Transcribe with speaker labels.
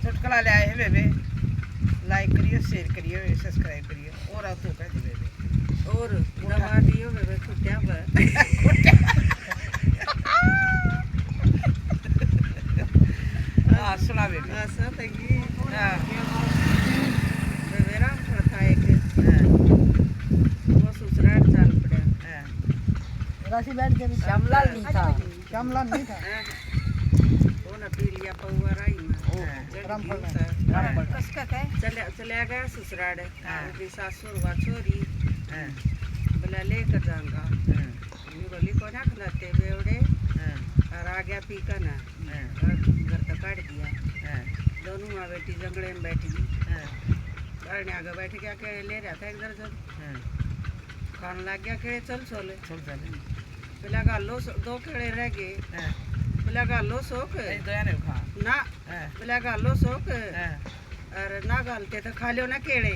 Speaker 1: चुटकला ले आए हैं बेबे लाइक करियो शेयर करियो सब्सक्राइब करियो और आप तो कह दे बेबे
Speaker 2: और दवा दियो बेबे कुत्या पर
Speaker 1: हाँ सुना बेबे
Speaker 2: ऐसा तकी
Speaker 1: हाँ
Speaker 2: बेबे राम था एक वो ससुराल चाल पड़ा
Speaker 3: राशि बैठ के श्यामलाल नहीं था
Speaker 2: वो न पी लिया पौवा राई में
Speaker 3: कसका काय
Speaker 2: चले गया ससुराल उसकी सासुर वा छोरी बोला लेकर जाऊंगा बोली को ना खिलाते बेवड़े और आ गया पी का ना घर तक काट दिया दोनों माँ बेटी जंगले में बैठी करने आगे बैठ गया के ले रहा था एक दर्जन खाने लग गया के चल चले बोला गालो दो केड़े रह गए बोला गालो सोख ना बोला गालो सोख अरे ना गालते तो खा लो ना केड़े